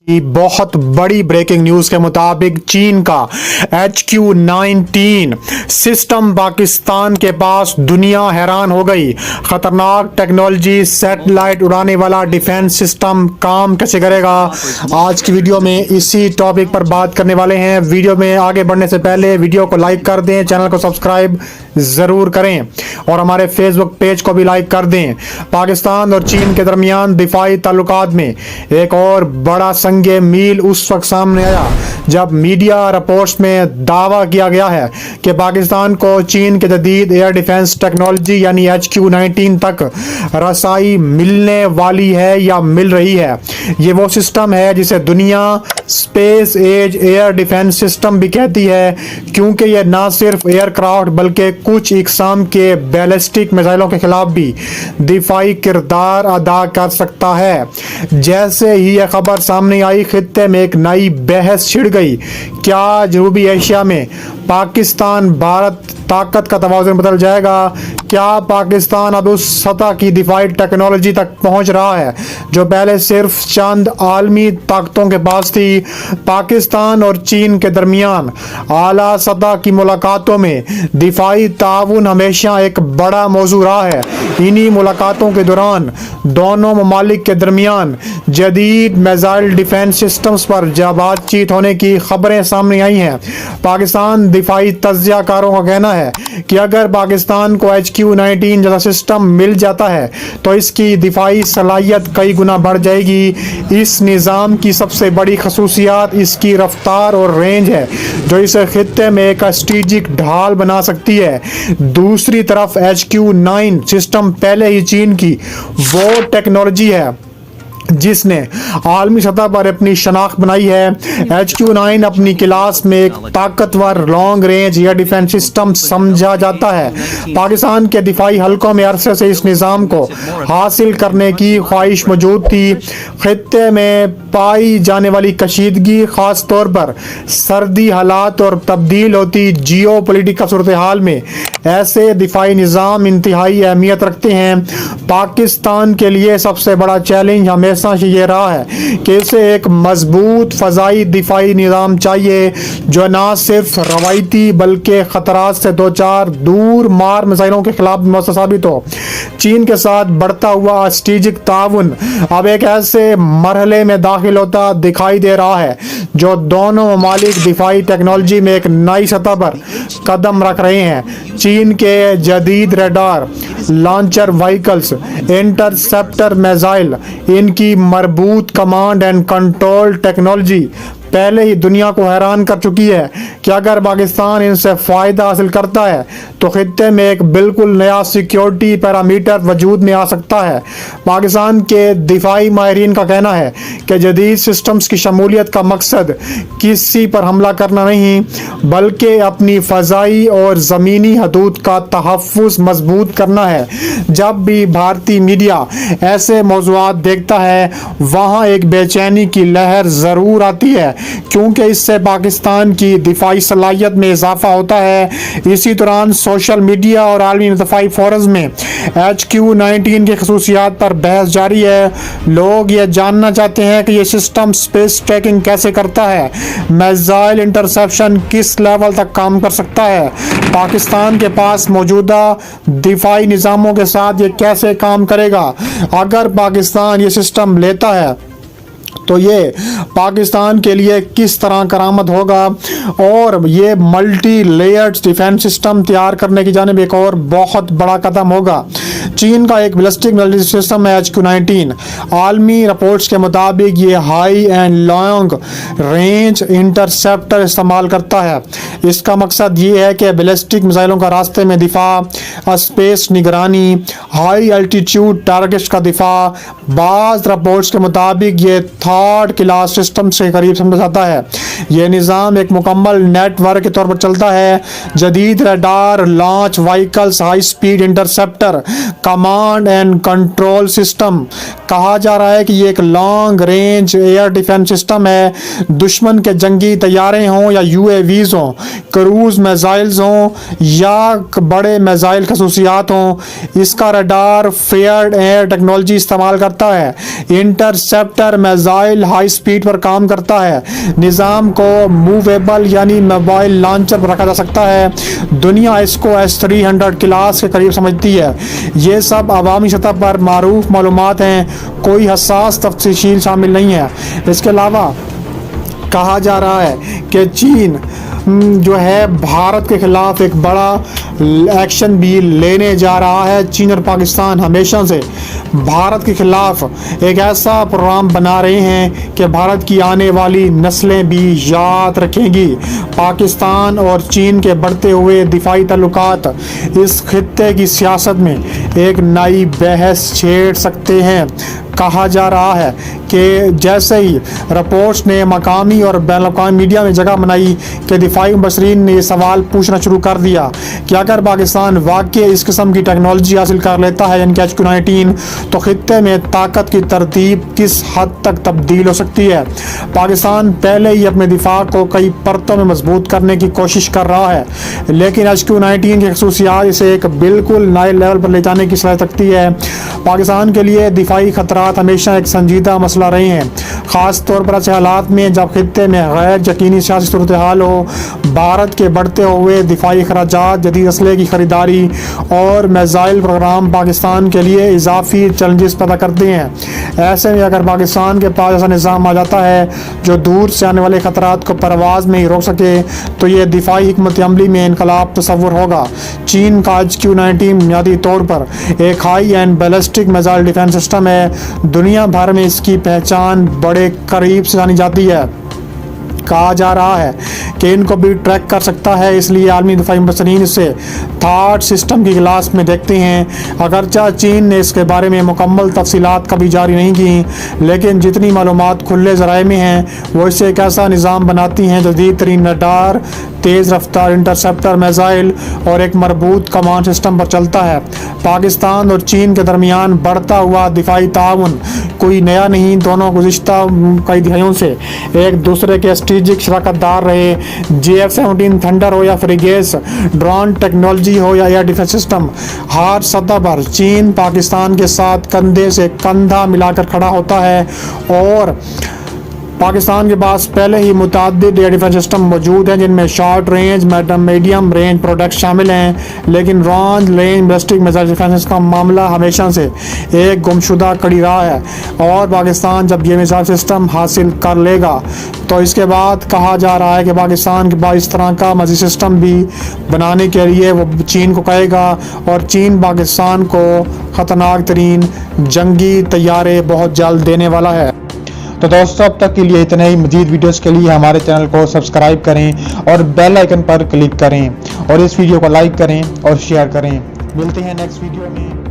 की बहुत बड़ी ब्रेकिंग न्यूज के मुताबिक चीन का HQ-19 सिस्टम पाकिस्तान के पास, दुनिया हैरान हो गई। खतरनाक टेक्नोलॉजी, सैटेलाइट उड़ाने वाला डिफेंस सिस्टम काम कैसे करेगा, आज की वीडियो में इसी टॉपिक पर बात करने वाले हैं। वीडियो में आगे बढ़ने से पहले वीडियो को लाइक कर दें, चैनल को सब्सक्राइब जरूर करें और हमारे फेसबुक पेज को भी लाइक कर दें। पाकिस्तान और चीन के दरमियान दिफाई ताल्लुकात में एक और बड़ा संगे मील उस वक्त सामने आया जब मीडिया रिपोर्ट्स में दावा किया गया है कि पाकिस्तान को चीन के जदीद एयर डिफेंस टेक्नोलॉजी यानी HQ-19 तक रसाई मिलने वाली है या मिल रही है। ये वो सिस्टम है जिसे दुनिया space age air defence system भी कहती है, क्योंकि यह ना सिर्फ एयरक्राफ्ट बल्कि कुछ इकसाम के बैलिस्टिक मिसाइलों के खिलाफ भी दिफाई किरदार अदा कर सकता है। जैसे ही यह खबर सामने आई, खित्ते में एक नई बहस छिड़ गई। क्या जनूबी एशिया में पाकिस्तान भारत ताकत का तवाज़ुन बदल जाएगा? क्या पाकिस्तान अब उस सतह की दिफाई टेक्नोलॉजी तक पहुंच रहा है जो पहले सिर्फ चंद आलमी ताकतों के पास थी? पाकिस्तान और चीन के दरमियान आला सतह की मुलाकातों में दिफाई ताउन हमेशा एक बड़ा मौजू रहा है। इन्हीं मुलाकातों के दौरान दोनों ममालिक के दरमियान जदीद मिसाइल डिफेंस सिस्टम्स पर जब बातचीत होने की खबरें सामने आई हैं। पाकिस्तान दिफाई तज्जियाकारों का कहना है कि अगर पाकिस्तान को HQ-19 जैसा सिस्टम मिल जाता है तो इसकी दिफाई सलाहियत कई गुना बढ़ जाएगी। इस निज़ाम की सबसे बड़ी खसूसियात इसकी रफ्तार और रेंज है जो इसे खित्ते में एक स्ट्रेटेजिक ढाल बना सकती है। दूसरी तरफ HQ-9 सिस्टम पहले ही चीन की वो टेक्नोलॉजी है जिसने आलमी सतह पर अपनी शनाख्त बनाई है। HQ-9 अपनी क्लास में एक ताकतवर long range air defence system समझा जाता है। पाकिस्तान के दिफाई हलकों में अरसे से इस निज़ाम को हासिल करने की ख्वाहिश मौजूद थी। खित्ते में पाई जाने वाली कशीदगी, खास तौर पर सर्दी हालात और तब्दील होती जियो पोलिटिकल सूरत हाल में ऐसे दिफाई निज़ाम इंतहाई अहमियत रखते हैं। पाकिस्तान के लिए सबसे बड़ा चैलेंज हमेशा से ये रहा है कि इसे एक मजबूत फ़ज़ाई दिफाई निज़ाम चाहिए जो ना सिर्फ रवायती बल्कि ख़तरात से दो चार दूर मार मिसाइलों के खिलाफ मौसर साबित हो। चीन के साथ बढ़ता हुआ स्ट्रेटेजिक ताउन अब एक ऐसे मरहले में दाखिल होता दिखाई दे रहा है जो दोनों ममालिक दिफाई टेक्नोलॉजी में एक नई सतह पर कदम रख रहे हैं। चीन के जदीद radar, launcher vehicles, interceptor missile, इनकी मरबूत कमांड एंड कंट्रोल टेक्नोलॉजी पहले ही दुनिया को हैरान कर चुकी है कि अगर पाकिस्तान इनसे फ़ायदा हासिल करता है तो खित्ते में एक बिल्कुल नया सिक्योरिटी पैरामीटर वजूद में आ सकता है। पाकिस्तान के दिफाई माहिरीन का कहना है कि जदीद सिस्टम्स की शमूलियत का मकसद किसी पर हमला करना नहीं बल्कि अपनी फ़ज़ाई और ज़मीनी हदूद का तहफ़्फ़ुज़ मजबूत करना है। जब भी भारतीय मीडिया ऐसे मौज़ूआत देखता है वहाँ एक बेचैनी की लहर ज़रूर आती है, क्योंकि इससे पाकिस्तान की दिफाई सलाहियत में इजाफा होता है। इसी दौरान सोशल मीडिया और आलमी दिफाई फोरम्स में HQ-19 की खसूसियात पर बहस जारी है। लोग ये जानना चाहते हैं कि ये सिस्टम स्पेस ट्रैकिंग कैसे करता है, मिसाइल इंटरसेप्शन किस लेवल तक काम कर सकता है, पाकिस्तान के पास मौजूदा दिफाई निज़ामों के साथ ये कैसे काम करेगा। अगर पाकिस्तान ये सिस्टम लेता है तो ये पाकिस्तान के लिए किस तरह करामत होगा और ये मल्टी लेयर्ड डिफेंस सिस्टम तैयार करने की जानिब एक और बहुत बड़ा कदम होगा। चीन का एक बैलिस्टिक मिसाइल सिस्टम है HQ-19। आलमी रिपोर्ट्स के मुताबिक ये high and long range interceptor इस्तेमाल करता है। इसका मकसद ये है कि बैलिस्टिक मिसाइलों का रास्ते में दिफा, स्पेस निगरानी, हाई अल्टीट्यूड टारगेट्स का दिफा। बाज़ रिपोर्ट्स के मुताबिक ये थर्ड क्लास सिस्टम से करीब समझा जाता है। यह निज़ाम एक मुकम्मल नेटवर्क के तौर पर चलता है। जदीद radar, launch vehicles, high speed interceptor, command and control system. कहा जा रहा है कि ये एक long range air defence system है। दुश्मन के जंगी तैयारे हों या UAVs हों, क्रूज मिसाइल्स हों या बड़े मिसाइल मिसाइल खसूसियात हों। इसका रडार फेयर एयर टेक्नोलॉजी इस्तेमाल करता है। इंटरसेप्टर मिसाइल हाई स्पीड पर काम करता है। निज़ाम को मूवेबल यानी मोबाइल लॉन्चर पर रखा जा सकता है। दुनिया इसको S-300 क्लास के करीब समझती है। ये सब अवामी सतह पर मारूफ मालूमात हैं, कोई हसास तफसील शामिल नहीं है। इसके अलावा कहा जा रहा है कि चीन जो है भारत के खिलाफ एक बड़ा एक्शन भी लेने जा रहा है। चीन और पाकिस्तान हमेशा से भारत के खिलाफ एक ऐसा प्रोग्राम बना रहे हैं कि भारत की आने वाली नस्लें भी याद रखेंगी। पाकिस्तान और चीन के बढ़ते हुए दिफाई ताल्लुकात इस खित्ते की सियासत में एक नई बहस छेड़ सकते हैं। कहा जा रहा है कि जैसे ही रिपोर्ट्स ने मकामी और बैनुल-अक़वामी मीडिया में जगह बनाई कि दिफाई मुबसरीन ने ये सवाल पूछना शुरू कर दिया कि अगर पाकिस्तान वाकई इस किस्म की टेक्नोलॉजी हासिल कर लेता है यानी कि HQ-19, तो खित्ते में ताकत की तरतीब किस हद तक तब्दील हो सकती है। पाकिस्तान पहले ही अपने दिफा को कई परतों में मजबूत करने की कोशिश कर रहा है, लेकिन HQ-19 की खसूसियात इसे एक बिल्कुल नए लेवल पर ले जाने की सलाहियत रखती है। पाकिस्तान के लिए दिफाई खतरा हमेशा एक संजीदा मसला रहे हैं, खास तौर पर ऐसे हालात में जब खित्ते में गैर यकीनी सियासी सूरत हाल हो। भारत के बढ़ते हुए दिफाई अखराजात, जदीद असले की खरीदारी और मिसाइल प्रोग्राम पाकिस्तान के लिए इजाफी चैलेंजेस पैदा करते हैं। ऐसे में अगर पाकिस्तान के पास ऐसा निज़ाम आ जाता है जो दूर से आने वाले खतरात को परवाज में ही रोक सके, तो ये दिफाई हिकमत अमली में इनकलाब तस्वुर होगा। चीन का HQ-19 बुनियादी तौर पर एक high and ballistic missile defence system है। दुनिया भर में इसकी पहचान बड़े करीब से जानी जाती है। कहा जा रहा है कि इनको भी ट्रैक कर सकता है, इसलिए आलमी दिफाई मुबसरीन इसे थर्ड सिस्टम की क्लास में देखते हैं। अगरचा चीन ने इसके बारे में मुकम्मल तफसीलात कभी जारी नहीं की, लेकिन जितनी मालूमात खुले ज़राए में हैं वो इससे एक ऐसा निज़ाम बनाती हैं जदीद तरीन रडार, तेज़ रफ्तार इंटरसेप्टर मिसाइल और एक मरबूत कमांड सिस्टम पर चलता है। पाकिस्तान और चीन के दरमियान बढ़ता हुआ दिफाई ताउन कोई नया नहीं। दोनों गुज़िश्ता कई दिहाइयों से एक दूसरे के स्ट्रेटेजिक शराकतदार रहे। JF-17 थंडर हो या फ्रिगेट्स, ड्रोन टेक्नोलॉजी हो या एयर डिफेंस सिस्टम, हर सतह पर चीन पाकिस्तान के साथ कंधे से कंधा मिलाकर खड़ा होता है। और पाकिस्तान के पास पहले ही मुतअद्दिद एयर डिफेंस सिस्टम मौजूद हैं, जिनमें short range, medium range product शामिल हैं। लेकिन long range ballistic missile defence का मामला हमेशा से एक गुमशुदा कड़ी रहा है, और पाकिस्तान जब ये मिसाइल सिस्टम हासिल कर लेगा तो इसके बाद कहा जा रहा है कि पाकिस्तान के पास इस तरह का मज़ीद सिस्टम भी बनाने के लिए वो चीन को कहेगा, और चीन पाकिस्तान को ख़तरनाक तरीन जंगी तैयारे बहुत जल्द देने वाला है। तो दोस्तों, अब तक के लिए इतने ही। मज़ीद वीडियोस के लिए हमारे चैनल को सब्सक्राइब करें और बेल आइकन पर क्लिक करें, और इस वीडियो को लाइक करें और शेयर करें। मिलते हैं नेक्स्ट वीडियो में।